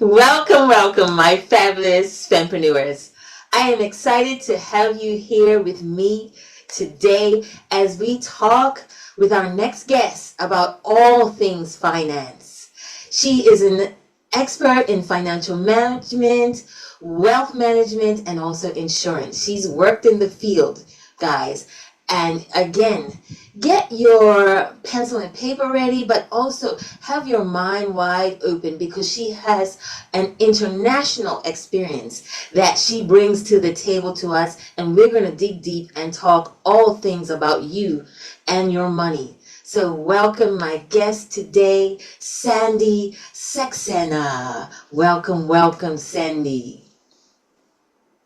Welcome, welcome, my fabulous fempreneurs. I am excited to have you here with me today as we talk with our next guest about all things finance. She is an expert in financial management, wealth management, and also insurance. She's worked in the field, guys. And again, get your pencil and paper ready, but also have your mind wide open because she has an international experience that she brings to the table to us. And we're going to dig deep and talk all things about you and your money. So, welcome my guest today, Sandi Saksena. Welcome, welcome, Sandy.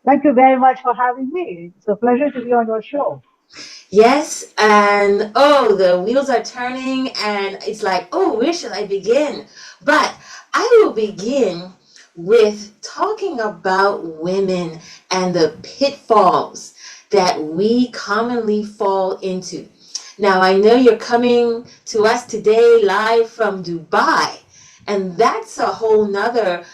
Thank you very much for having me. It's a pleasure to be on your show. Yes, and oh, the wheels are turning, and it's like, oh, where should I begin? But I will begin with talking about women and the pitfalls that we commonly fall into. Now, I know you're coming to us today live from Dubai, and that's a whole nother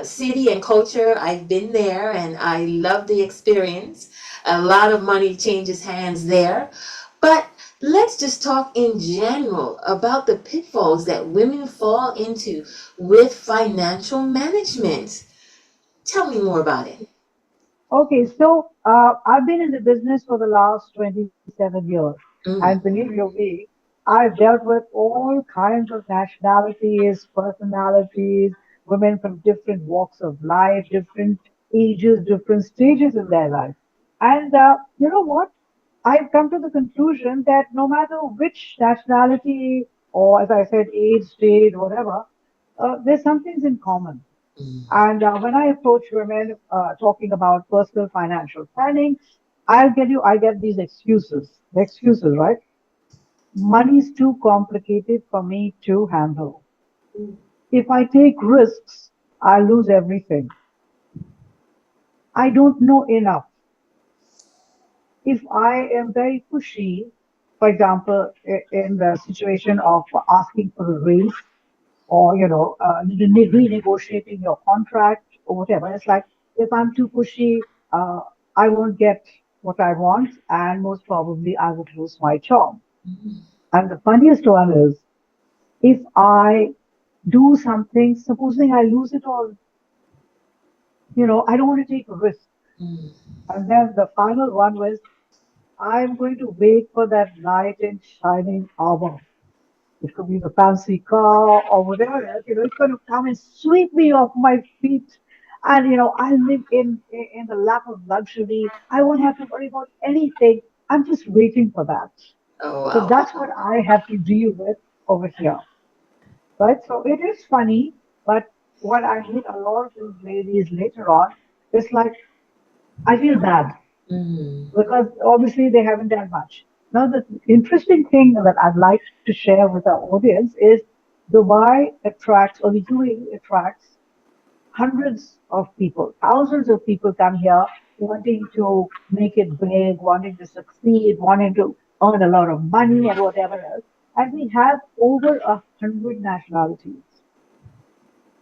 city and culture. I've been there, and I love the experience. A lot of money changes hands there. But let's just talk in general about the pitfalls that women fall into with financial management. Tell me more about it. Okay, so I've been in the business for the last 27 years. And Mm. believe you me, I've dealt with all kinds of nationalities, personalities, women from different walks of life, different ages, different stages in their life. And you know what? I've come to the conclusion that no matter which nationality or, as I said, age, stage, whatever, there's some things in common. And when I approach women talking about personal financial planning, I get these excuses. The excuses, right? Money is too complicated for me to handle. If I take risks, I lose everything. I don't know enough. If I am very pushy, for example, in the situation of asking for a raise or, renegotiating your contract or whatever, it's like if I'm too pushy, uh, I won't get what I want, and most probably I would lose my job. And the funniest one is if I do something, supposing I lose it all, I don't want to take a risk. And then the final one was I'm going to wait for that knight in shining armor. It could be the fancy car or whatever else. It's going to come and sweep me off my feet. And, I live in the lap of luxury. I won't have to worry about anything. I'm just waiting for that. Oh, So wow. that's what I have to deal with over here. Right? So it is funny, but what I meet a lot of these ladies later on, it's like I feel bad Mm. because obviously they haven't done much. Now, the interesting thing that I'd like to share with our audience is Dubai attracts, or the UAE attracts, hundreds of people, thousands of people come here wanting to make it big, wanting to succeed, wanting to earn a lot of money and whatever else. And we have over 100 nationalities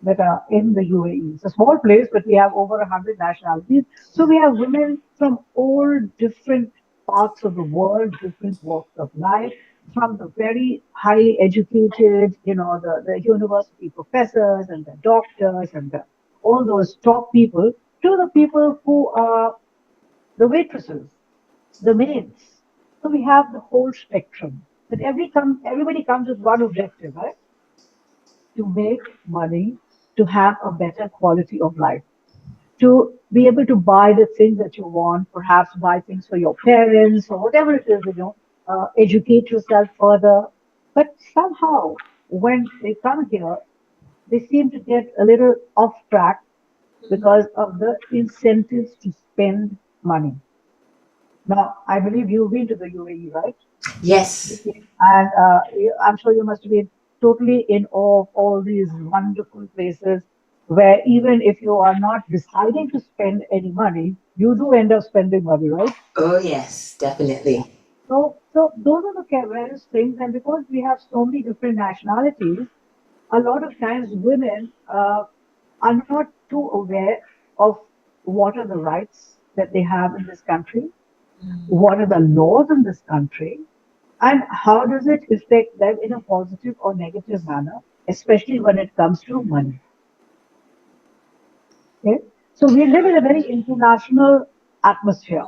that are in the UAE. It's a small place, but we have over 100 nationalities. So we have women from all different parts of the world, different walks of life, from the very highly educated, the university professors and the doctors and all those top people, to the people who are the waitresses, the maids. So we have the whole spectrum. But everybody comes with one objective, right? To make money, to have a better quality of life, to be able to buy the things that you want, perhaps buy things for your parents or whatever it is, educate yourself further. But somehow, when they come here, they seem to get a little off track because of the incentives to spend money. Now, I believe you've been to the UAE, right? Yes. And I'm sure you must be totally in awe of all these wonderful places where even if you are not deciding to spend any money, you do end up spending money, right? Oh, yes, Yeah. definitely. So those are the various things. And because we have so many different nationalities, a lot of times women, are not too aware of what are the rights that they have in this country, what are the laws in this country, and how does it affect them in a positive or negative manner, especially when it comes to money. Okay? So we live in a very international atmosphere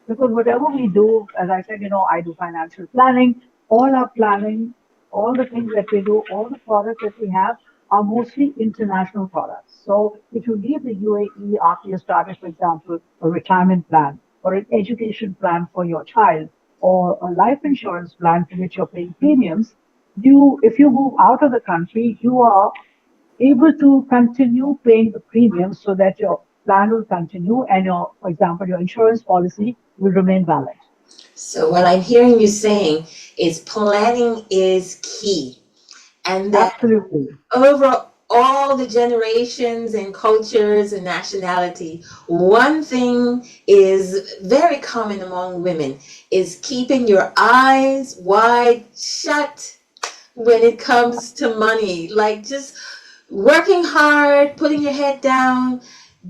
because whatever we do, as I said, I do financial planning. All our planning, all the things that we do, all the products that we have are mostly international products. So if you leave the UAE after you started, for example, a retirement plan or an education plan for your child or a life insurance plan for which you're paying premiums, if you move out of the country, you are able to continue paying the premiums so that your plan will continue and for example, your insurance policy will remain valid. So, what I'm hearing you saying is planning is key, and that Absolutely. over all the generations and cultures and nationality, one thing is very common among women is keeping your eyes wide shut when it comes to money. Like just working hard, putting your head down,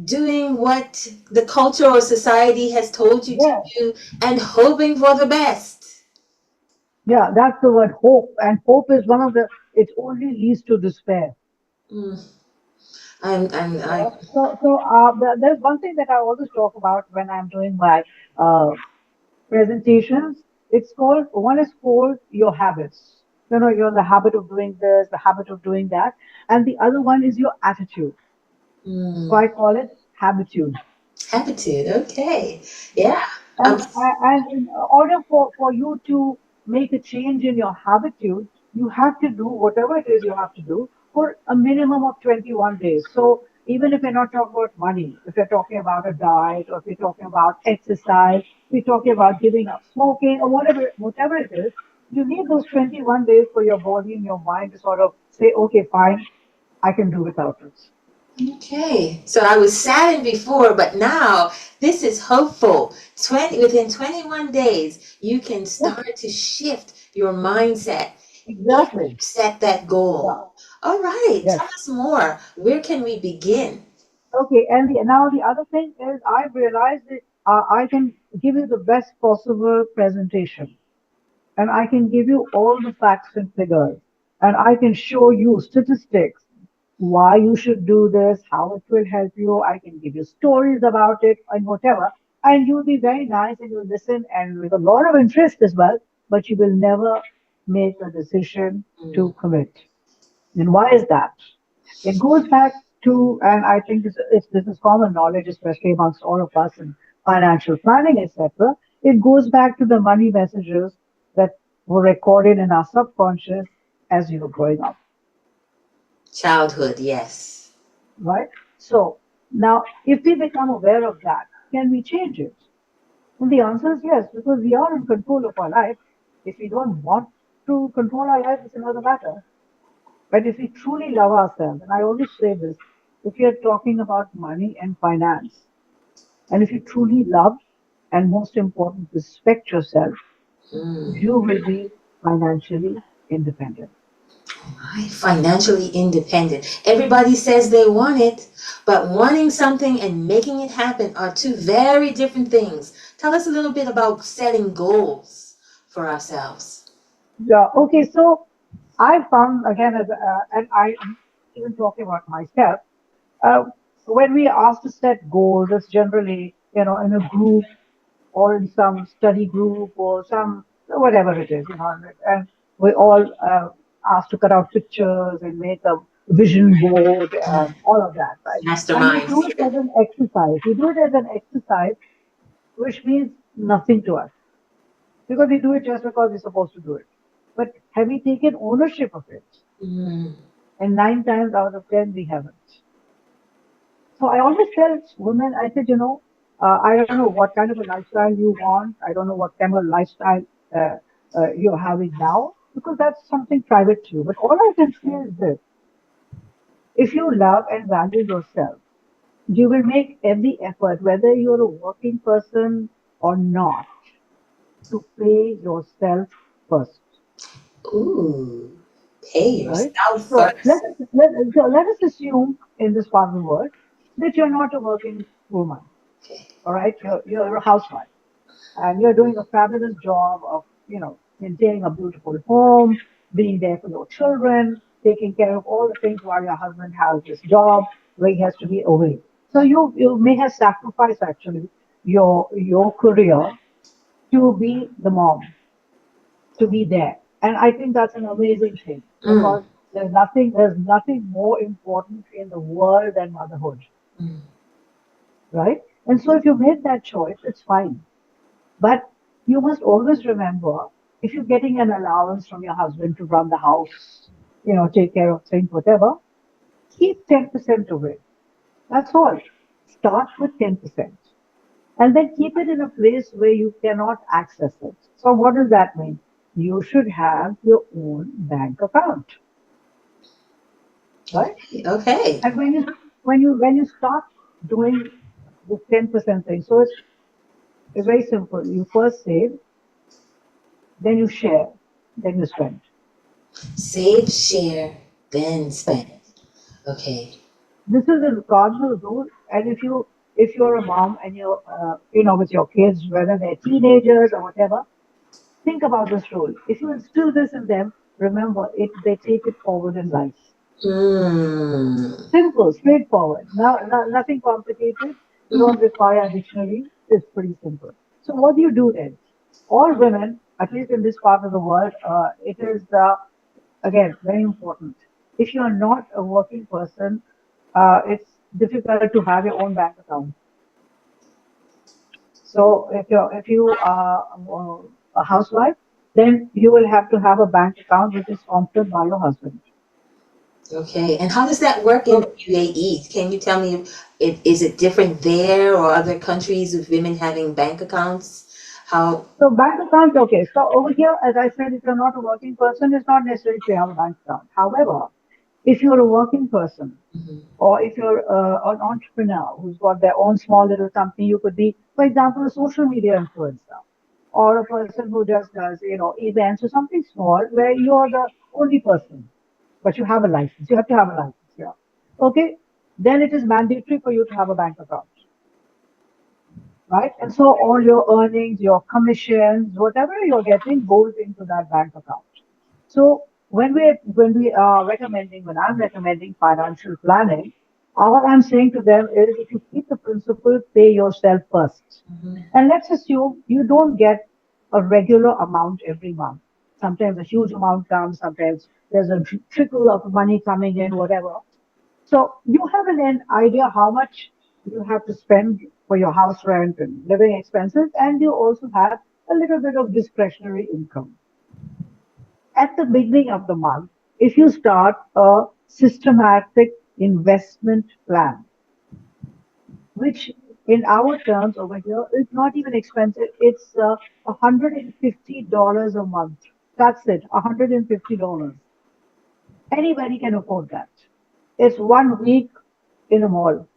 doing what the culture or society has told you to Yeah. do, and hoping for the best. Yeah, that's the word hope. And hope is one of it only leads to despair. Mm, I. So there's one thing that I always talk about when I'm doing my uh, presentations. One is called your habits. You're in the habit of doing this, the habit of doing that. And the other one is your attitude. So Mm. I call it habitude. Attitude, okay. Yeah. Yeah. And, Um, and in order for you to make a change in your habitude, you have to do whatever it is you have to do for a minimum of 21 days. So even if you're not talking about money, if you're talking about a diet, or if you're talking about exercise, if you're talking about giving up smoking, or whatever it is, you need those 21 days for your body and your mind to sort of say, okay, fine, I can do without this. okay. So I was saddened before, but now this is hopeful. 20 within 21 days, you can Yeah, start to shift your mindset if you exactly. set that Yeah. goal. All right, Yes. tell us more. Where can we begin? Okay, and now the other thing is I've realized that I can give you the best possible presentation, and I can give you all the facts and figures, and I can show you statistics, why you should do this, how it will help you. I can give you stories about it and whatever, and you'll be very nice and you'll listen and with a lot of interest as well, but you will never make a decision Mm, to commit. And why is that? It goes back to, and I think this is common knowledge, especially amongst all of us in financial planning, etc. It goes back to the money messages that were recorded in our subconscious as you were growing up, childhood, yes. right? So now, if we become aware of that, can we change it? And the answer is yes, because we are in control of our life. If we don't want to control our life, it's another matter. But if we truly love ourselves, and I always say this, if you're talking about money and finance, and if you truly love and most important, respect yourself, Mm. you will be financially independent. Right, financially independent. Everybody says they want it, but wanting something and making it happen are two very different things. Tell us a little bit about setting goals for ourselves. Yeah. Okay. So I found again, and I am even talking about myself. Uh, when we are asked to set goals, it's generally, in a group or in some study group or some whatever it is, and we all asked to cut out pictures and make a vision board and all of that, right? And we do Masterminds. it as an exercise. We do it as an exercise, which means nothing to us because we do it just because we're supposed to do it. But have we taken ownership of it? Mm, And 9 times out of 10, we haven't. So I always tell women, I said, I don't know what kind of a lifestyle you want. I don't know what kind of lifestyle uh, you're having now, because that's something private to you. But all I can say is this: if you love and value yourself, you will make every effort, whether you're a working person or not, to pay yourself first. ooh, Hey, you're right? south So first. let us assume in this part of the world that you're not a working woman, Okay. all right? You're a housewife and you're doing a fabulous job of, maintaining a beautiful home, being there for your children, taking care of all the things while your husband has this job where he has to be away. So you may have sacrificed actually your career to be the mom, to be there. And I think that's an amazing thing Mm, because there's nothing more important in the world than motherhood, mm, right? And so if you made that choice, it's fine. But you must always remember if you're getting an allowance from your husband to run the house, take care of things, whatever, keep 10% of it. That's all. Start with 10%. And then keep it in a place where you cannot access it. So what does that mean? You should have your own bank account, right? okay. Okay. And when you start doing this 10% thing, so it's very simple. You first save, then you share, then you spend. Save, share, then spend. Okay. This is a cardinal rule. And if you're a mom and you're with your kids, whether they're teenagers or whatever, think about this rule. If you instill this in them, remember it. They take it forward in life. Mm. Simple, straightforward. Nothing complicated. You Mhm. don't require a dictionary. It's pretty simple. So what do you do then? All women, at least in this part of the world, it is again very important. If you are not a working person, it's difficult to have your own bank account. So if you are a housewife, then you will have to have a bank account which is sponsored by your husband. Okay. And how does that work in So UAE? Can you tell me if is it different there or other countries with women having bank accounts? How? So bank account, okay. So over here, as I said, if you're not a working person, it's not necessary to have a bank account. However, if you're a working person, Mhm. or if you're an entrepreneur who's got their own small little company, you could be, for example, a social media influencer, or a person who just does, events or something small where you're the only person, but you have a license. You have to have a license, yeah. Okay, then it is mandatory for you to have a bank account, right? And so all your earnings, your commissions, whatever you're getting goes into that bank account. So when I'm recommending financial planning, all I'm saying to them is if you keep the principle, pay yourself first. Mhm. And let's assume you don't get a regular amount every month. Sometimes a huge amount comes, sometimes there's a trickle of money coming in, whatever. So you have an idea how much you have to spend for your house rent and living expenses, and you also have a little bit of discretionary income. At the beginning of the month, if you start a systematic investment plan, which in our terms over here is not even expensive, it's $150 a month. That's it, $150. Anybody can afford that. It's 1 week in a mall,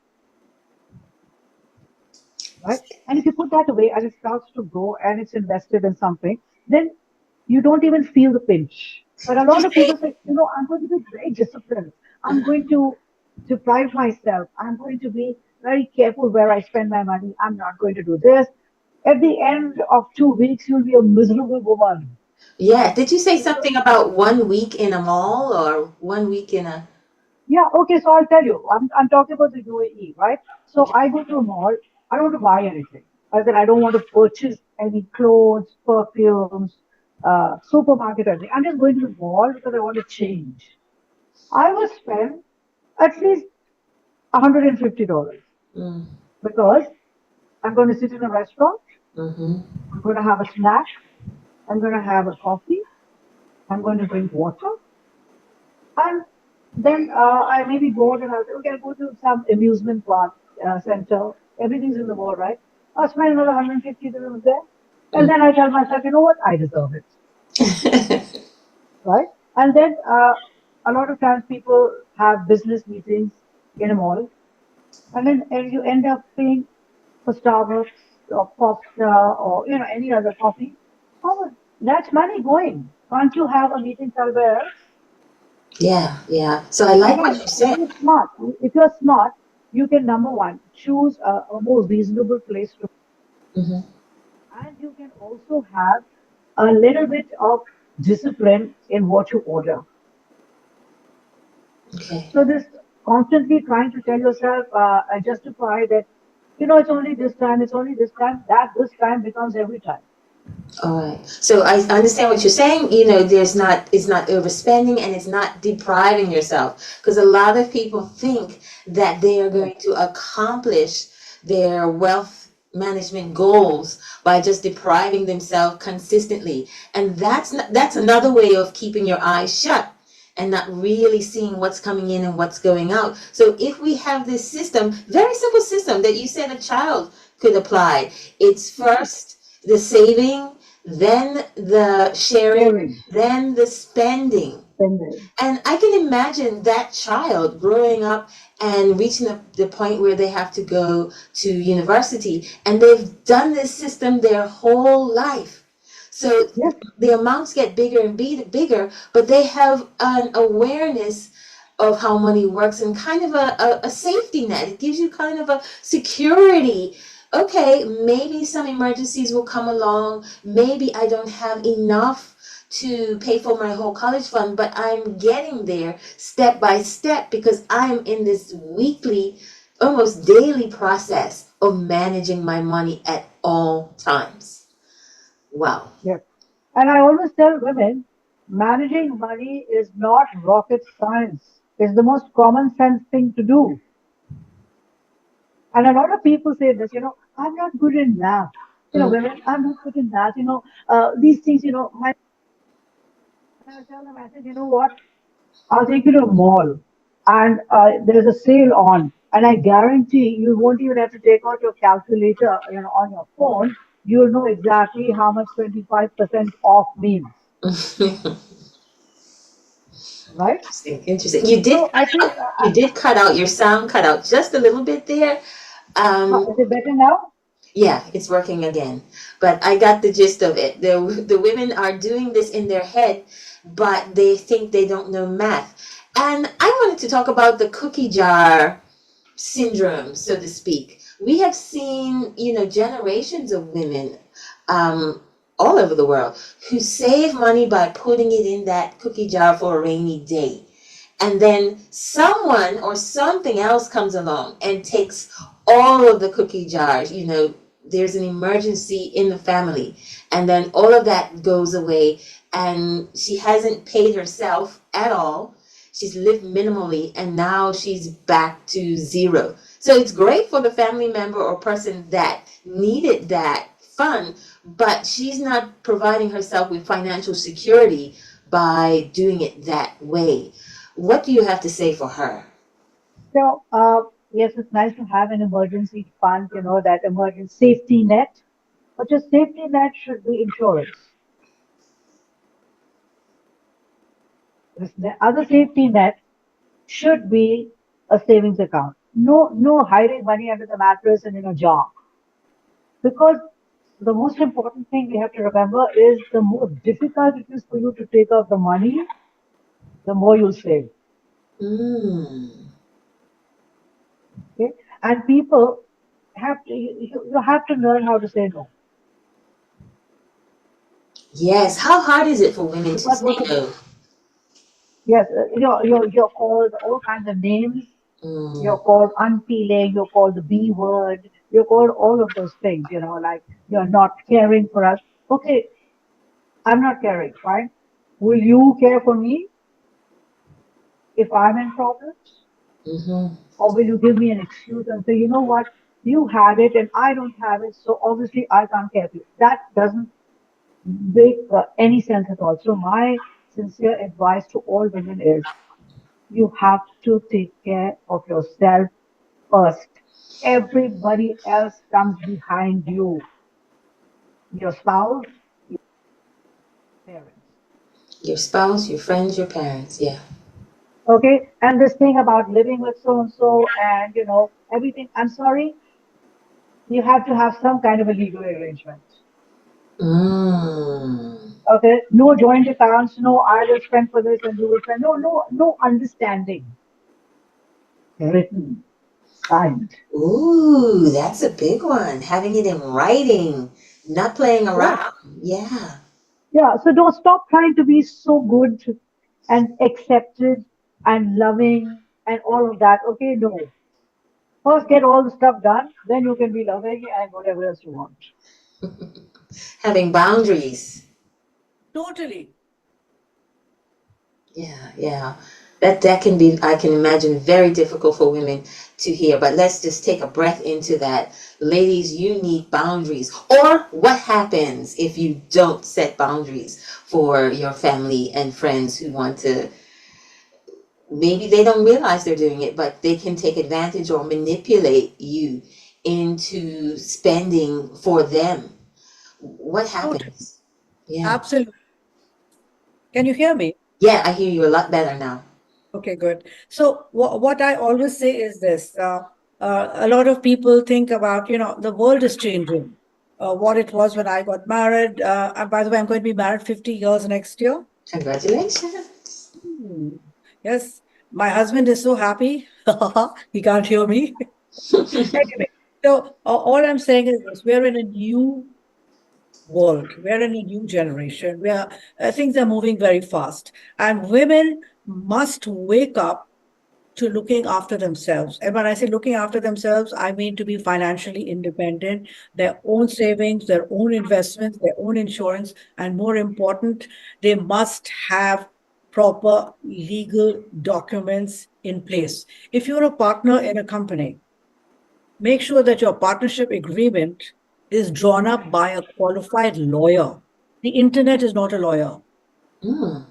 right? And if you put that away and it starts to grow and it's invested in something, then you don't even feel the pinch. But a lot of people say, I'm going to be very disciplined. I'm going to deprive myself. I'm going to be very careful where I spend my money. I'm not going to do this. At the end of 2 weeks, you'll be a miserable woman. Yeah. Did you say something about 1 week in a mall or 1 week in a? Yeah, okay, so I'll tell you. I'm talking about the UAE, right? So Okay. I go to a mall. I don't want to buy anything. I said I don't want to purchase any clothes, perfumes, supermarket, or anything. I'm just going to the mall because I want to change. I will spend at least $150 Mm, because I'm going to sit in a restaurant. mm-hmm. I'm going to have a snack. I'm going to have a coffee. I'm going to drink water. And then I may be bored and I'll say, okay, I'll go to some amusement park center. Everything's in the mall, right? I'll spend another 150 dirhams there. And then I tell myself, you know what? I deserve it, Mm. right? And then a lot of times people have business meetings in a mall. And then you end up paying for Starbucks or Costa or, any other coffee. Oh, that's money going. Can't you have a meeting somewhere else? Yeah, yeah. So I like what Again, you if said. you're smart, if you're smart, you can number one, choose a more reasonable place to, Hmm. and you can also have a little bit of discipline in what you order. Okay. So this constantly trying to tell yourself, justify that, it's only this time, it's only this time, that this time becomes every time. All right. So I understand what you're saying. There's not, it's not overspending and it's not depriving yourself. Because a lot of people think that they are Yes, going to accomplish their wealth management goals by just depriving themselves consistently. And that's another way of keeping your eyes shut and not really seeing what's coming in and what's going out. So if we have this system, very simple system that you said a child could apply, it's first the saving, then the sharing, sharing, then the spending. spending. And I can imagine that child growing up and reaching the point where they have to go to university, and they've done this system their whole life. So Yes, the amounts get bigger and bigger, but they have an awareness of how money works and kind of a safety net. It gives you kind of a security. Okay, maybe some emergencies will come along. Maybe I don't have enough to pay for my whole college fund, but I'm getting there step by step because I'm in this weekly, almost daily process of managing my money at all times. Wow. yes. And I always tell women, managing money is not rocket science. It's the most common sense thing to do. And a lot of people say this, I'm not good in math. Mm. Women, I'm not good in math. These things, and I tell them, I said, you know what? I'll take you to a mall and there's a sale on. And I guarantee you won't even have to take out your calculator, on your phone. You'll know exactly how much 25% off means, right? Interesting. Interesting. You did So cut I think, out. You did cut out. Your sound cut out just a little bit there. Um, is it better now? yeah, it's working again. But I got the gist of it. The women are doing this in their head, but they think they don't know math. And I wanted to talk about the cookie jar syndrome, so to speak. We have seen, generations of women um, all over the world who save money by putting it in that cookie jar for a rainy day. And then someone or something else comes along and takes all of the cookie jars. There's an emergency in the family, and then all of that goes away, and she hasn't paid herself at all. She's lived minimally, and now she's back to zero. So it's great for the family member or person that needed that fund, but she's not providing herself with financial security by doing it that way. What do you have to say for her? So, yes, it's nice to have an emergency fund, that emergency safety net. But your safety net should be insurance. The other safety net should be a savings account. No, no hiding money under the mattress and in a jar. Because the most important thing we have to remember is the more difficult it is for you to take out the money, the more you'll save. Mm. Okay? And people have to, you have to learn how to say no. Yes. How hard is it for women to Because say no? yes, you're called all kinds of names. You're Mm. called unfeeling, you're called the B word, you're called all of those things, like you're not caring for us. Okay, I'm not caring, fine. Will you care for me if I'm in problems? Mm-hmm. Or will you give me an excuse and say, you know what, you had it and I don't have it, so obviously I can't care for you. That doesn't make any sense at all. So my sincere advice to all women is you have to take care of yourself first. Everybody else comes behind you. Your spouse, your parents. Your spouse, your friends, your parents. Yeah. Okay? And this thing about living with so and so and everything, I'm sorry, you have to have some kind of a legal arrangement. Mm. Okay, no joint accounts, no I will spend for this and you will spend. No, no, no understanding. Written, signed. Ooh, that's a big one. Having it in writing, not playing Yeah, around. Yeah. yeah. So don't stop trying to be so good and accepted and loving and all of that. Okay, no. First, get all the stuff done, then you can be loving and whatever else you want. Having boundaries. Totally. Yeah, yeah. That can be, I can imagine, very difficult for women to hear. But let's just take a breath into that. Ladies, you need boundaries. Or what happens if you don't set boundaries for your family and friends who want to, maybe they don't realize they're doing it, but they can take advantage or manipulate you into spending for them. What Totally. happens? Yeah. Absolutely. Can you hear me? Yeah, I hear you a lot better now. Okay, good. So what I always say is this: a lot of people think about, the world is changing. What it was when I got married. And by the way, I'm going to be married 50 years next year. Congratulations. Hmm. Yes, my husband is so happy. He can't hear me. Anyway, so all I'm saying is this: we're in a new world. We're in a new generation where things are moving very fast, and women must wake up to looking after themselves. And when I say looking after themselves, I mean to be financially independent, their own savings, their own investments, their own insurance, and more important, they must have proper legal documents in place. If you're a partner in a company, make sure that your partnership agreement is drawn up by a qualified lawyer. The internet is not a lawyer, Mm,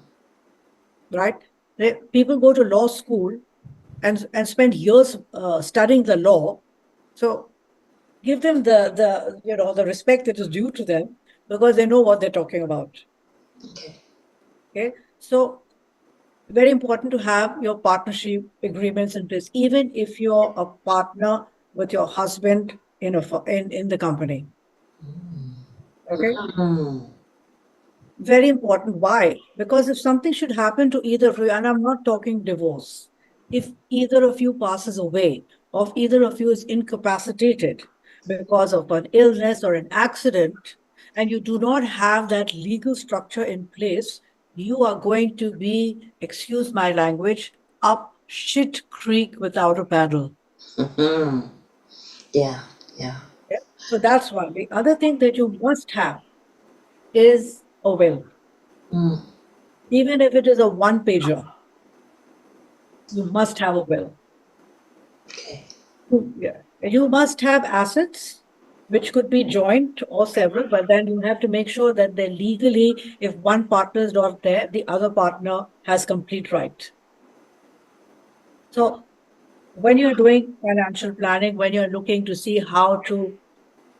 right? People go to law school and spend years studying the law. So give them the respect that is due to them because they know what they're talking about. okay. Okay, so very important to have your partnership agreements in place, even if you're a partner with your husband in the company. Okay, Mm, very important. Why? Because if something should happen to either of you, and I'm not talking divorce, if either of you passes away, or if either of you is incapacitated because of an illness or an accident, and you do not have that legal structure in place, you are going to be, excuse my language, up shit creek without a paddle. mhm. Yeah, yeah. Yeah? So that's one. The other thing that you must have is a will. Mm, Even if it is a one pager, you must have a will. okay. Yeah. You must have assets, which could be joint or several, but then you have to make sure that they're legally, if one partner is not there, the other partner has complete right. So when you're doing financial planning, when you're looking to see how to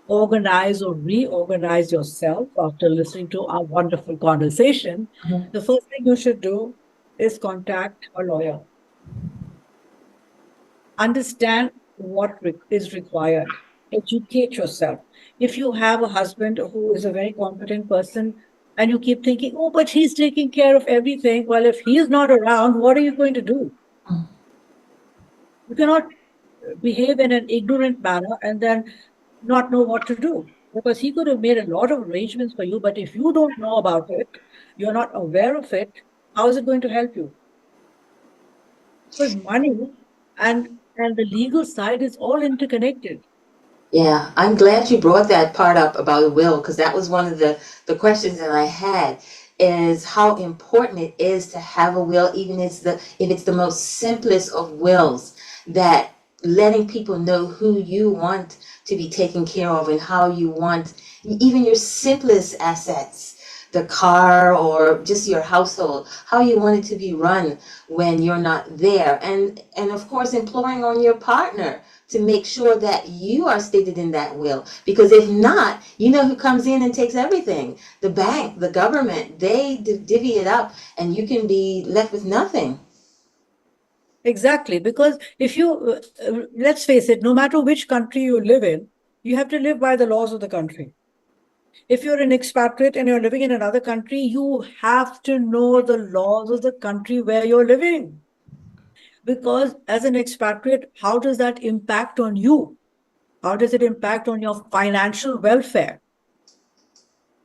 organize or reorganize yourself after listening to our wonderful conversation, Mhm. the first thing you should do is contact a lawyer. Understand what is required, educate yourself. If you have a husband who is a very competent person and you keep thinking, oh, but he's taking care of everything, well, if he's not around, what are you going to do? Mm, You cannot behave in an ignorant manner and then not know what to do, because he could have made a lot of arrangements for you, but if you don't know about it, you're not aware of it, how is it going to help you? Because money and the legal side is all interconnected. yeah, I'm glad you brought that part up about a will because that was one of the questions that I had is how important it is to have a will, even if it's the most simplest of wills, that letting people know who you want to be taken care of and how you want even your simplest assets, the car or just your household, how you want it to be run when you're not there. And of course imploring on your partner to make sure that you are stated in that will. Because if not, you know who comes in and takes everything? The bank, the government, they divvy it up and you can be left with nothing. Exactly, because if you, let's face it, no matter which country you live in, you have to live by the laws of the country. If you're an expatriate and you're living in another country, you have to know the laws of the country where you're living. Because as an expatriate, how does that impact on you? How does it impact on your financial welfare?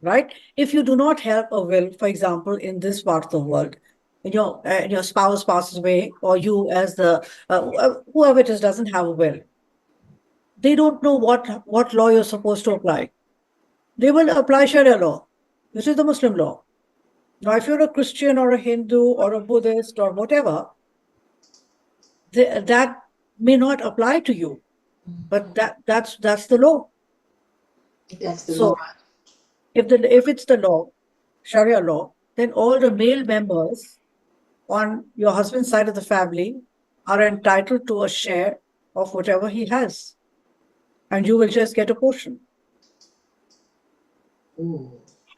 Right? If you do not have a will, for example, in this part of the world, and your spouse passes away, or you as the whoever it is doesn't have a will, they don't know what law you're supposed to apply. They will apply Sharia law, which is the Muslim law. Now, if you're a Christian or a Hindu or a Buddhist or whatever, that may not apply to you, but that's the law. That's the law. So if it's the law, Sharia law, then all the male members on your husband's side of the family are entitled to a share of whatever he has, and you will just get a portion. Ooh.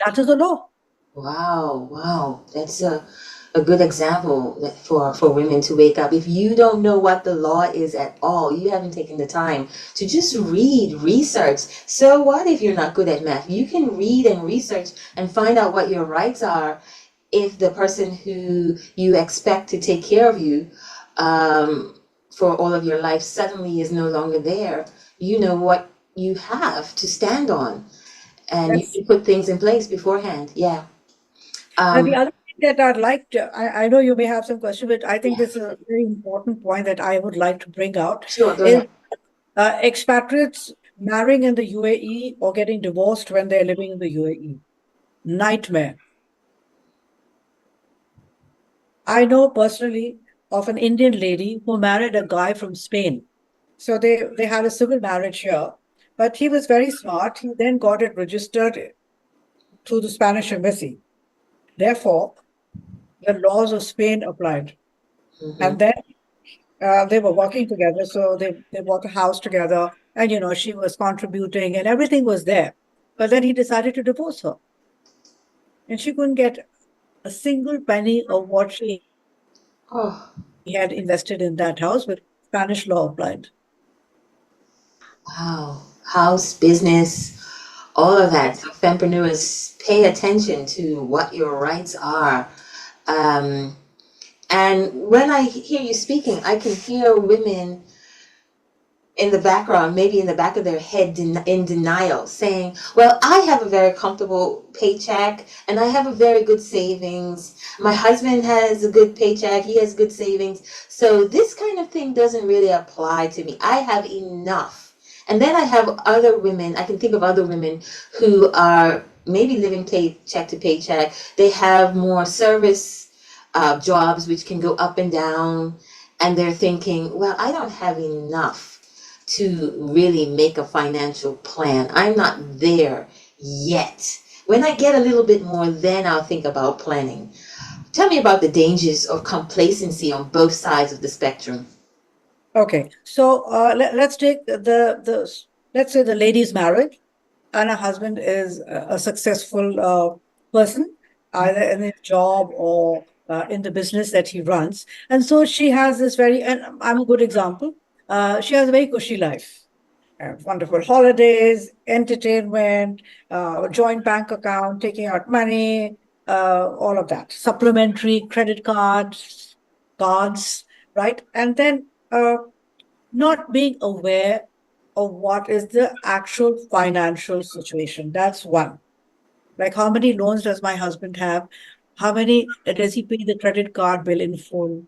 That is the law. Wow, wow. That's a good example for women to wake up. If you don't know what the law is at all, you haven't taken the time to just read, research. So what if you're not good at math? You can read and research and find out what your rights are if the person who you expect to take care of you for all of your life suddenly is no longer there. You know what you have to stand on, and you Yes. can put things in place beforehand. Yeah. And the Um, other thing that I'd like to, I know you may have some question, but I think yeah, this is a very important point that I would like to bring out sure, go is ahead. expatriates marrying in the UAE or getting divorced when they're living in the UAE. Nightmare. I know personally of an Indian lady who married a guy from Spain. So they had a civil marriage here, but he was very smart. He then got it registered through the Spanish embassy. Therefore, the laws of Spain applied. Hmm. And then they were working together. So they bought a house together. And, she was contributing and everything was there. But then he decided to divorce her. And she couldn't get a single penny of what she Oh, had invested in that house with Spanish law applied. wow. House, business, all of that. So fempreneurs, pay attention to what your rights are. Um, and when I hear you speaking, I can hear women in the background, maybe in the back of their head, in denial, saying, well, I have a very comfortable paycheck and I have a very good savings. My husband has a good paycheck, he has good savings. So this kind of thing doesn't really apply to me. I have enough. And then I have other women, I can think of other women who are maybe living paycheck to paycheck. They have more service jobs which can go up and down. And they're thinking, well, I don't have enough to really make a financial plan. I'm not there yet. When I get a little bit more, then I'll think about planning. Tell me about the dangers of complacency on both sides of the spectrum. Okay, so let's take let's say the lady's married and her husband is a successful person, either in his job or in the business that he runs. And so she has this and I'm a good example. She has a very cushy life, wonderful holidays, entertainment, joint bank account, taking out money, all of that, supplementary credit cards, right? And then not being aware of what is the actual financial situation. That's one. Like, how many loans does my husband have? How many does he pay the credit card bill in full?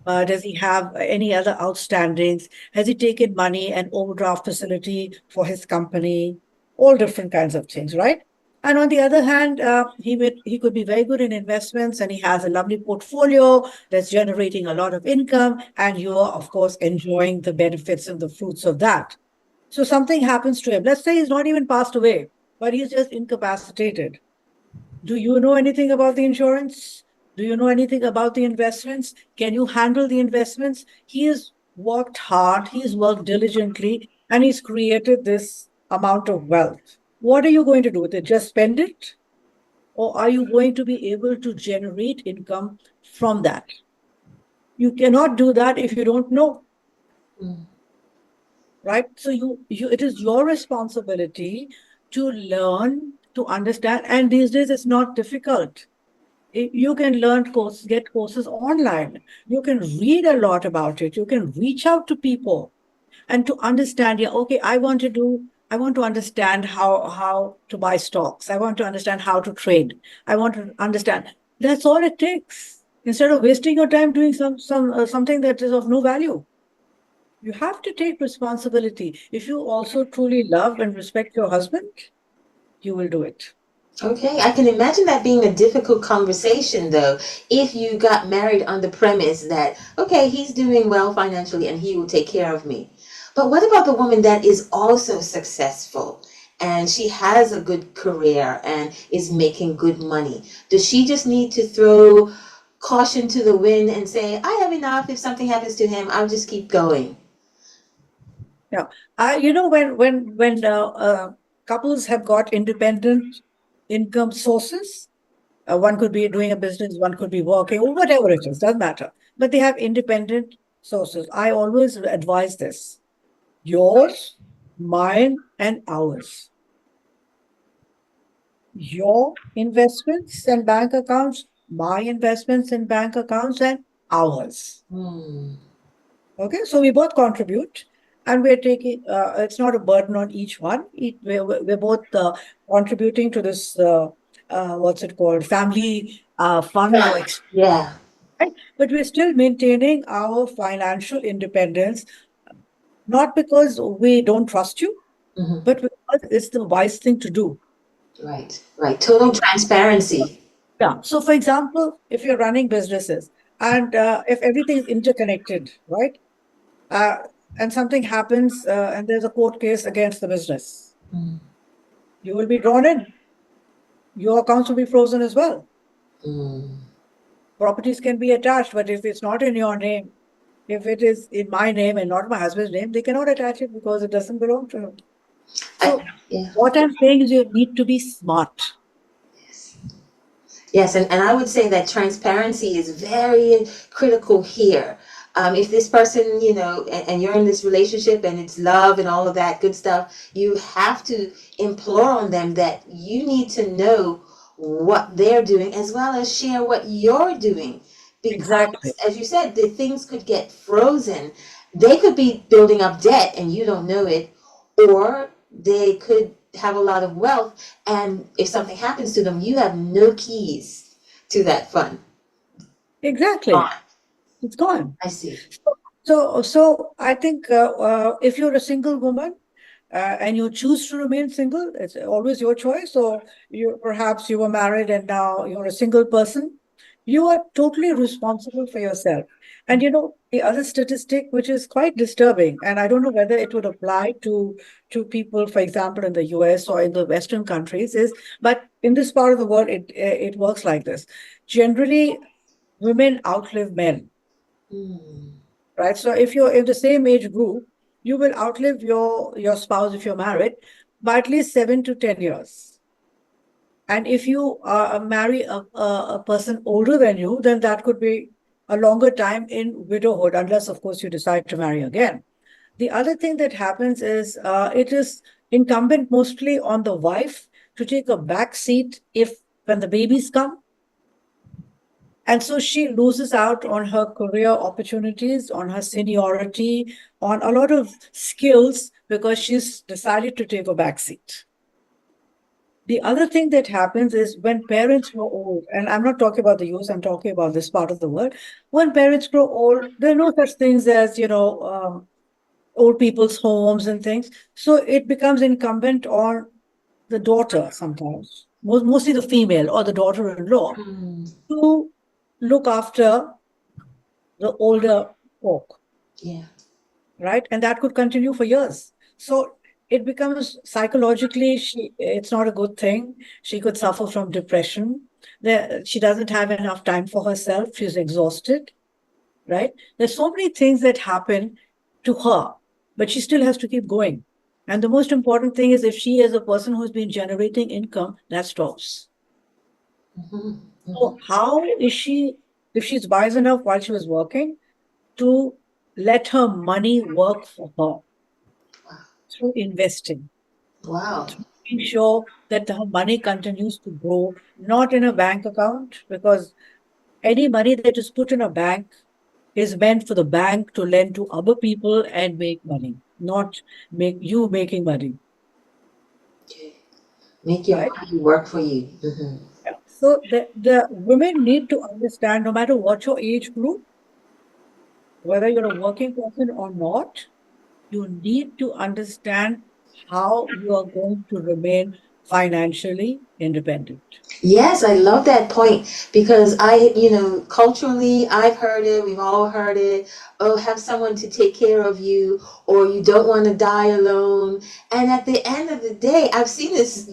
Does he have any other outstandings? Has he taken money and overdraft facility for his company? All different kinds of things, right? And on the other hand, he could be very good in investments, and he has a lovely portfolio that's generating a lot of income, and you are, of course, enjoying the benefits and the fruits of that. So something happens to him. Let's say he's not even passed away, but he's just incapacitated. Do you know anything about the insurance? Do you know anything about the investments? Can you handle the investments? He has worked hard, he's worked diligently, and he's created this amount of wealth. What are you going to do with it? Just spend it? Or are you going to be able to generate income from that? You cannot do that if you don't know, Mm. right? So it is your responsibility to learn to understand. And these days, it's not difficult. You can learn courses, get courses online. You can read a lot about it. You can reach out to people and to understand, yeah, okay, I want to understand how to buy stocks. I want to understand how to trade. I want to understand. That's all it takes. Instead of wasting your time doing something that is of no value. You have to take responsibility. If you also truly love and respect your husband, you will do it. Okay, I can imagine that being a difficult conversation though, if you got married on the premise that, okay, he's doing well financially and he will take care of me. But what about the woman that is also successful and she has a good career and is making good money? Does she just need to throw caution to the wind and say, I have enough. If something happens to him, I'll just keep going? Yeah. When couples have got independent income sources, one could be doing a business, one could be working, or whatever it is, doesn't matter. But they have independent sources. I always advise this: yours, mine, and ours. Your investments and bank accounts, my investments and bank accounts, and ours. Hmm. Okay, so we both contribute, and we're taking. It's not a burden on each one. We're both contributing to this. What's it called? Family fund or Yeah. right? But we're still maintaining our financial independence, not because we don't trust you, Hmm. but because it's the wise thing to do. Right. Right. Total transparency. Yeah. So, for example, if you're running businesses and if everything is interconnected, right? Uh, and something happens and there's a court case against the business, Mm. you will be drawn in. Your accounts will be frozen as well. Mm. Properties can be attached, but if it's not in your name, if it is in my name and not my husband's name, they cannot attach it because it doesn't belong to him. I, So, yeah. what I'm saying is you need to be smart. Yes. Yes, and I would say that transparency is very critical here. If this person, and you're in this relationship and it's love and all of that good stuff, you have to implore on them that you need to know what they're doing as well as share what you're doing. Exactly. Because, as you said, the things could get frozen. They could be building up debt and you don't know it, or they could have a lot of wealth, and if something happens to them, you have no keys to that fund. Exactly. Gone. It's gone. I see. So I think if you're a single woman and you choose to remain single, it's always your choice. So perhaps you were married and now you're a single person. You are totally responsible for yourself. And the other statistic, which is quite disturbing, and I don't know whether it would apply to people, for example, in the US or in the Western countries, but in this part of the world, it works like this. Generally, women outlive men, Hmm. right? So if you're in the same age group, you will outlive your spouse if you're married by at least 7 to 10 years. And if you marry a person older than you, then that could be a longer time in widowhood, unless, of course, you decide to marry again. The other thing that happens is it is incumbent mostly on the wife to take a back seat if when the babies come, and so she loses out on her career opportunities, on her seniority, on a lot of skills because she's decided to take a backseat. The other thing that happens is when parents grow old, and I'm not talking about the US, I'm talking about this part of the world. When parents grow old, there are no such things as, old people's homes and things. So it becomes incumbent on the daughter sometimes, mostly the female or the daughter in law, Hmm. to look after the older folk, Yeah. right? And that could continue for years. So it becomes psychologically, it's not a good thing. She could suffer from depression. She doesn't have enough time for herself. She's exhausted, right? There's so many things that happen to her, but she still has to keep going. And the most important thing is if she is a person who's been generating income, that stops. Hmm. Hmm. So how is she, if she's wise enough while she was working, to let her money work for her through investing. Wow. making sure that the money continues to grow, not in a bank account, because any money that is put in a bank is meant for the bank to lend to other people and make money, not make you making money, Okay. Make your right? money work for you. Hmm. Yeah. So the women need to understand, no matter what your age group, whether you're a working person or not, you need to understand how you are going to remain financially independent. Yes, I love that point because culturally, I've heard it, we've all heard it. Oh, have someone to take care of you, or you don't want to die alone. And at the end of the day, I've seen this,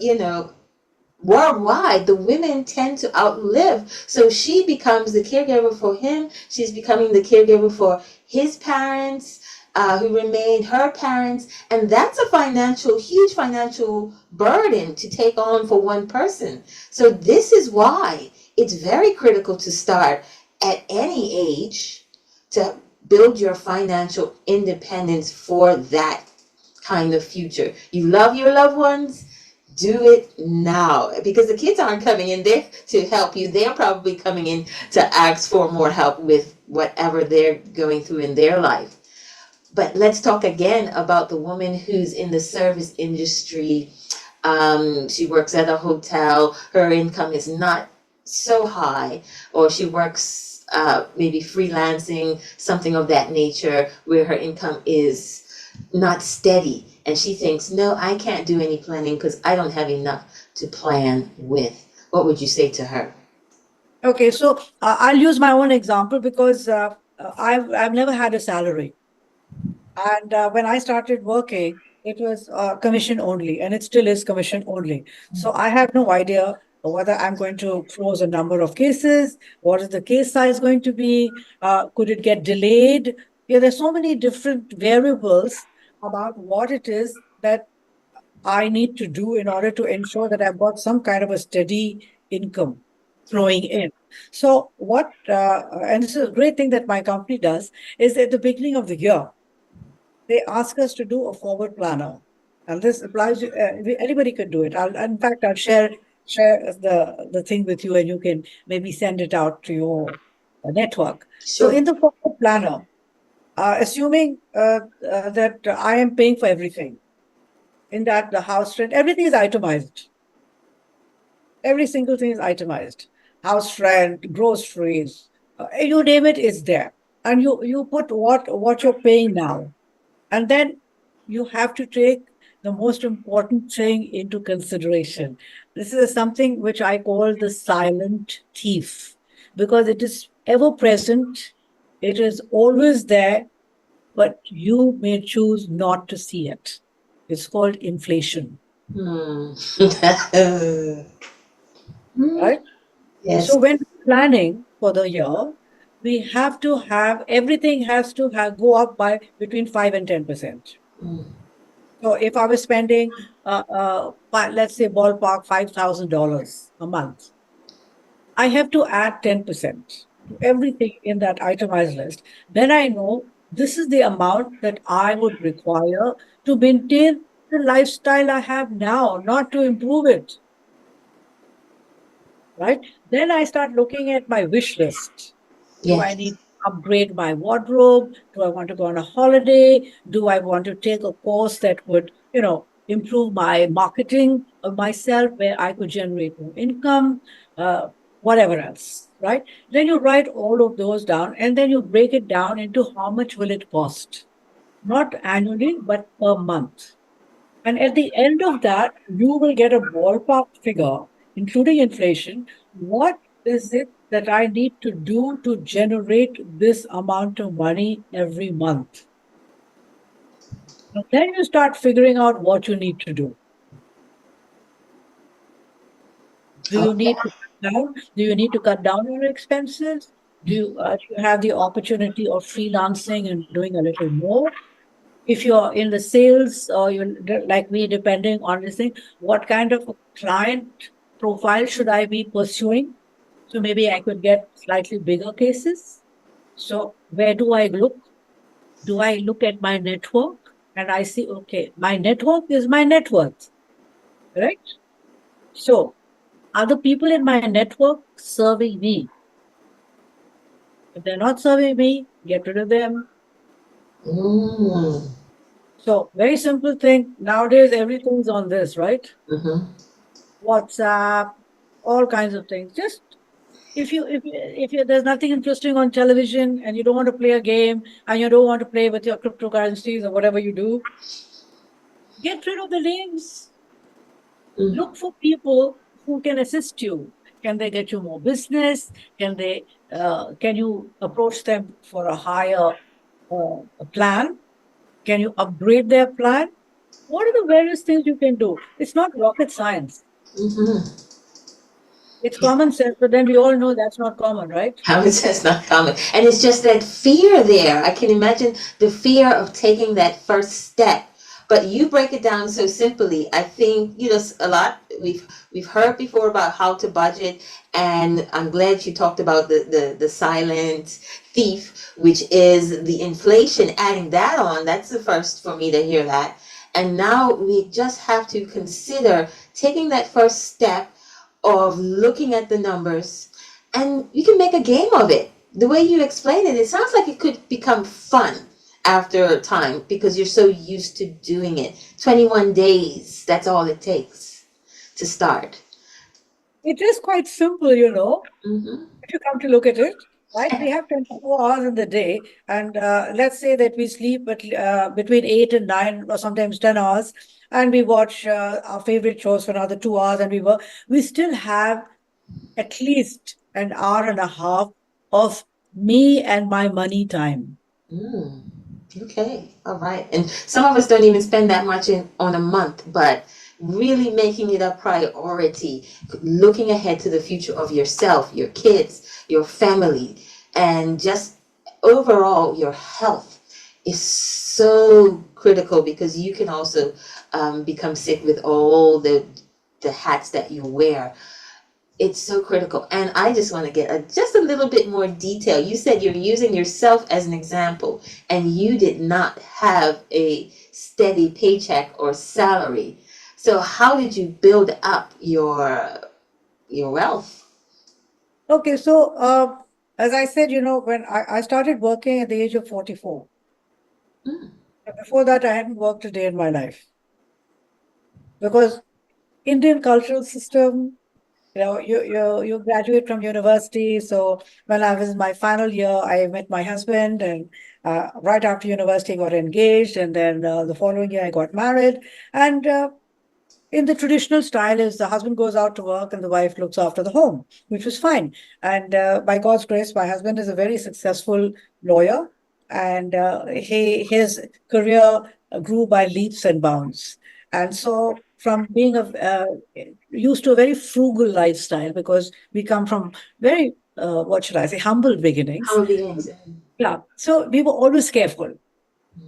worldwide, the women tend to outlive. So she becomes the caregiver for him. She's becoming the caregiver for his parents, who remained her parents. And that's a huge financial burden to take on for one person. So this is why it's very critical to start at any age to build your financial independence for that kind of future. You love your loved ones, do it now because the kids aren't coming in there to help you. They're probably coming in to ask for more help with whatever they're going through in their life. But let's talk again about the woman who's in the service industry. She works at a hotel. Her income is not so high, or she works maybe freelancing, something of that nature, where her income is not steady. And she thinks, no, I can't do any planning because I don't have enough to plan with. What would you say to her? Okay, so I'll use my own example because I've never had a salary. And when I started working, it was commission only, and it still is commission only. So I have no idea whether I'm going to close a number of cases. What is the case size going to be? Could it get delayed? Yeah, there's so many different variables about what it is that I need to do in order to ensure that I've got some kind of a steady income flowing in. So and this is a great thing that my company does, is at the beginning of the year, they ask us to do a forward planner. And this applies to anybody can do it. In fact, I'll share the thing with you, and you can maybe send it out to your network. So Sure. in the forward planner, assuming that I am paying for everything, in that the house rent, everything is itemized. Every single thing is itemized. House rent, groceries, you name it, is there. And you put what you're paying now. And then you have to take the most important thing into consideration. This is something which I call the silent thief, because it is ever present, it is always there, but you may choose not to see it. It's called inflation, Hmm. right? So Yes. when planning for the year, we have to have everything has to go up by between 5 and 10%. Mm. So if I was spending, let's say ballpark $5,000 a month, I have to add 10% to everything in that itemized list. Then I know this is the amount that I would require to maintain the lifestyle I have now, not to improve it, right? Then I start looking at my wish list. Do I need Yes. to upgrade my wardrobe? Do I want to go on a holiday? Do I want to take a course that would, improve my marketing of myself, where I could generate more income, uh, whatever else, right? Then you write all of those down, and then you break it down into how much will it cost, not annually, but per month. And at the end of that, you will get a ballpark figure, including inflation. What is it that I need to do to generate this amount of money every month? And then you start figuring out what you need to do. Do you Okay. need to cut down? Do you need to cut down your expenses? Do you have the opportunity of freelancing and doing a little more? If you're in the sales, or you're like me, depending on this thing, what kind of a client profile should I be pursuing? So maybe I could get slightly bigger cases. So where do I look? Do I look at my network and I see, okay, my network is my net worth. right? So, are the people in my network serving me? If they're not serving me, get rid of them. Mm. So, very simple thing. Nowadays, everything's on this, right? Mm-hmm. WhatsApp, all kinds of things. Just if you there's nothing interesting on television and you don't want to play a game and you don't want to play with your cryptocurrencies or whatever you do, get rid of the names. Mm. Look for people who can assist you. Can they get you more business? Can you approach them for a higher plan? Can you upgrade their plan? What are the various things you can do? It's not rocket science. Mm-hmm. It's common sense, but then we all know that's not common, right? How is that not common? And it's just that fear there. I can imagine the fear of taking that first step. But you break it down so simply. I think a lot we've heard before about how to budget, and I'm glad you talked about the silent thief, which is the inflation. Adding that on, that's the first for me to hear that. And now we just have to consider taking that first step of looking at the numbers, and you can make a game of it. The way you explain it, it sounds like it could become fun after a time because you're so used to doing it. 21 days, that's all it takes to start. It is quite simple, Mm-hmm. if you come to look at it, right? We have 24 hours in the day, and let's say that we sleep between 8 and 9, or sometimes 10 hours, and we watch our favorite shows for another 2 hours, and we still have at least an hour and a half of me and my money time. Mm. Okay, all right. And some of us don't even spend that much on a month, but really making it a priority, looking ahead to the future of yourself, your kids, your family, and just overall your health is so critical because you can also become sick with all the hats that you wear. It's so critical. And I just want to get just a little bit more detail. You said you're using yourself as an example, and you did not have a steady paycheck or salary. So how did you build up your wealth? Okay, so as I said, when I started working at the age of 44, Mm, before that, I hadn't worked a day in my life because Indian cultural system, you graduate from university. So when I was in my final year, I met my husband, and right after university, got engaged, and then the following year, I got married. And in the traditional style is the husband goes out to work and the wife looks after the home, which was fine. And by God's grace, my husband is a very successful lawyer, and his career grew by leaps and bounds. And so, from being used to a very frugal lifestyle, because we come from very what should I say, humble beginnings. how beginnings? Yeah, so we were always careful,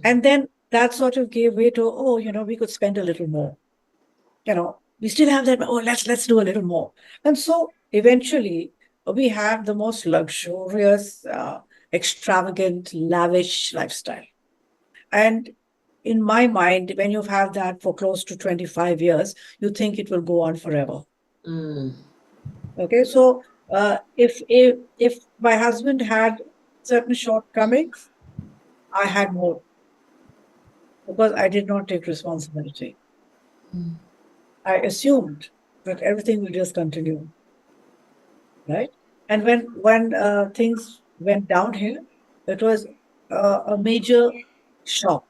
and then that sort of gave way to, oh, we could spend a little more. We still have that, oh, let's do a little more. And so eventually we have the most luxurious, extravagant, lavish lifestyle. And in my mind, when you've had that for close to 25 years, you think it will go on forever. Mm, Okay, so if my husband had certain shortcomings, I had more because I did not take responsibility. mm, I assumed that everything will just continue, right? And when things went downhill, it was a major shock,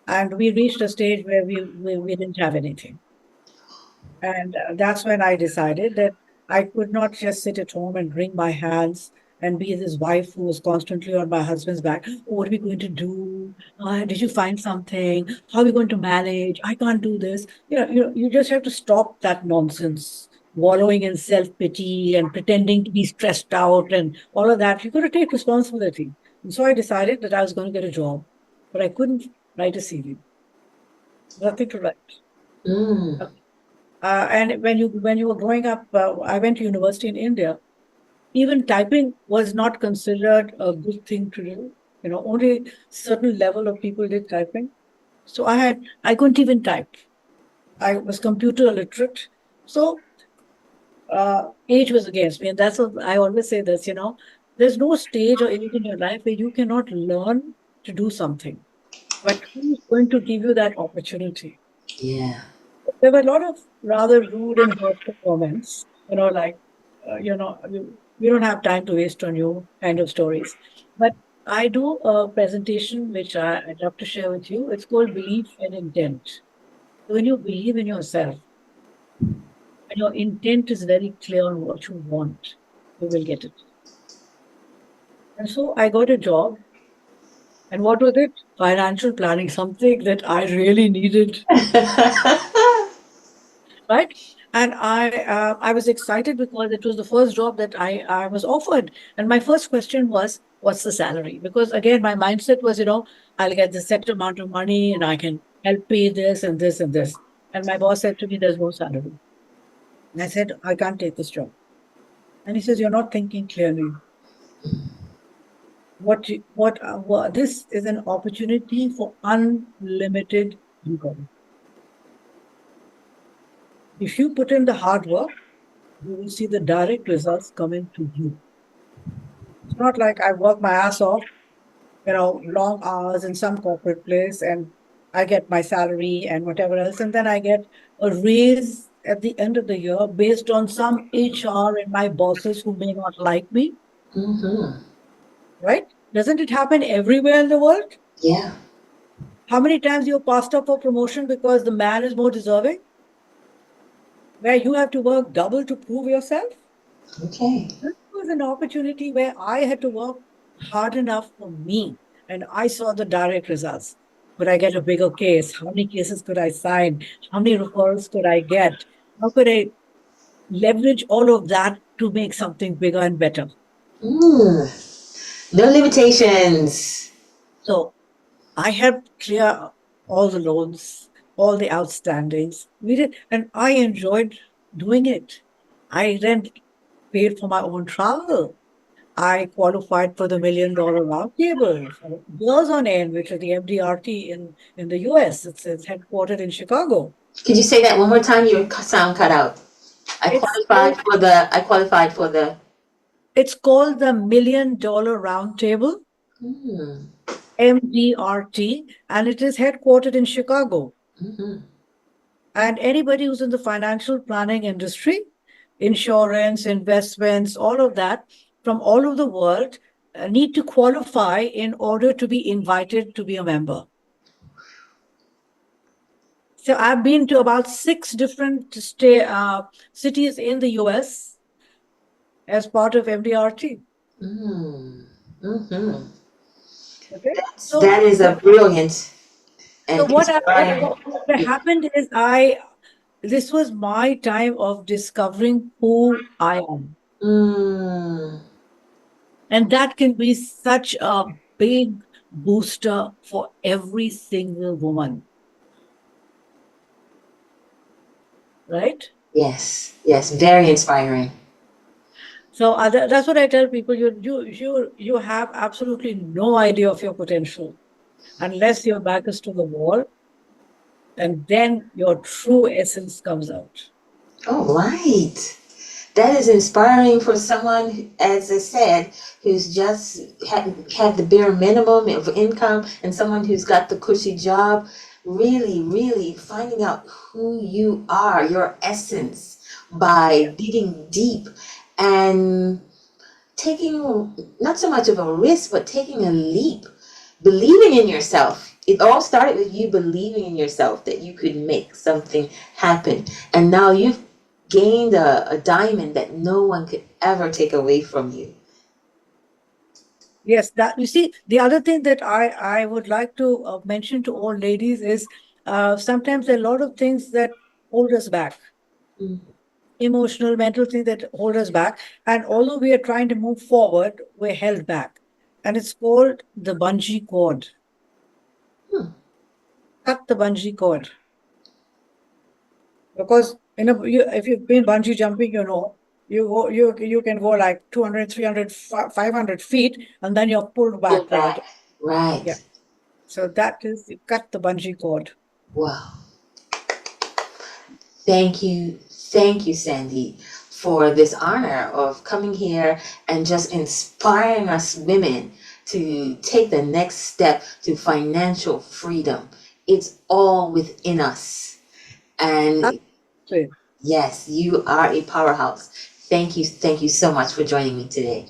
and we reached a stage where we didn't have anything. And that's when I decided that I could not just sit at home and wring my hands and be this wife who was constantly on my husband's back. "Oh, what are we going to do? Did you find something? How are we going to manage? I can't do this." You just have to stop that nonsense, wallowing in self-pity and pretending to be stressed out and all of that. You've got to take responsibility. And so I decided that I was going to get a job, but I couldn't write a CV. Nothing to write. mm. And when you were growing up, I went to university in India. Even typing was not considered a good thing to do. Only certain level of people did typing. So I couldn't even type. I was computer illiterate. So age was against me. And that's what I always say this, there's no stage or age in your life where you cannot learn to do something. But who's going to give you that opportunity? Yeah. There were a lot of rather rude and hurtful comments, like, we don't have time to waste on you kind of stories. But I do a presentation which I'd love to share with you. It's called Belief and Intent. So when you believe in yourself and your intent is very clear on what you want, you will get it. And so I got a job. And what was it? Financial planning, something that I really needed, right? And I was excited because it was the first job that I was offered. And my first question was, what's the salary? Because again, my mindset was, I'll get this set amount of money and I can help pay this and this and this. And my boss said to me, there's no salary. And I said, I can't take this job. And he says, you're not thinking clearly. This is an opportunity for unlimited income. If you put in the hard work, you will see the direct results coming to you. It's not like I work my ass off, long hours in some corporate place and I get my salary and whatever else, and then I get a raise at the end of the year based on some HR and my bosses who may not like me, Mm-hmm. right? Doesn't it happen everywhere in the world? Yeah. How many times you're passed up for promotion because the man is more deserving, where you have to work double to prove yourself? Okay. This was an opportunity where I had to work hard enough for me, and I saw the direct results. Could I get a bigger case? How many cases could I sign? How many referrals could I get? How could I leverage all of that to make something bigger and better? No limitations. So I helped clear all the loans, all the outstandings. We did, and I enjoyed doing it. I then paid for my own travel. I qualified for the $1 Million Roundtable for years on end, which is the MDRT in the US. It's headquartered in Chicago. Could you say that one more time? Your sound cut out. It's called, I qualified for the. it's called the $1 Million Roundtable, Mm, MDRT, and it is headquartered in Chicago. mm-hmm. And anybody who's in the financial planning industry, insurance, investments, all of that, from all over the world, need to qualify in order to be invited to be a member. So I've been to about 6 different cities in the US as part of MDRT. Mm, mm-hmm. Okay. That is a brilliant So and what inspiring. happened is this was my time of discovering who I am. Mm, And that can be such a big booster for every single woman, right? yes, very inspiring. So that's what I tell people. You have absolutely no idea of your potential unless your back is to the wall, and then your true essence comes out. Oh, right. That is inspiring for someone, as I said, who's just had the bare minimum of income and someone who's got the cushy job. Really, really finding out who you are, your essence, by digging deep and taking not so much of a risk, but taking a leap, believing in yourself. It all started with you believing in yourself that you could make something happen. And now you've gained a diamond that no one could ever take away from you. Yes, that you see, the other thing that I would like to mention to all ladies is sometimes there are a lot of things that hold us back, Mm. emotional, mental things that hold us back. And although we are trying to move forward, we're held back. And it's called the bungee cord. Hmm. Cut the bungee cord. Because if you've been bungee jumping, you can go like 200, 300, 500 feet, and then you're pulled Pull back, right? back. Right. Yeah. So that is, you cut the bungee cord. Wow. Thank you, Sandy, for this honor of coming here and just inspiring us women to take the next step to financial freedom. It's all within us. And Absolutely. yes, you are a powerhouse. Thank you so much for joining me today.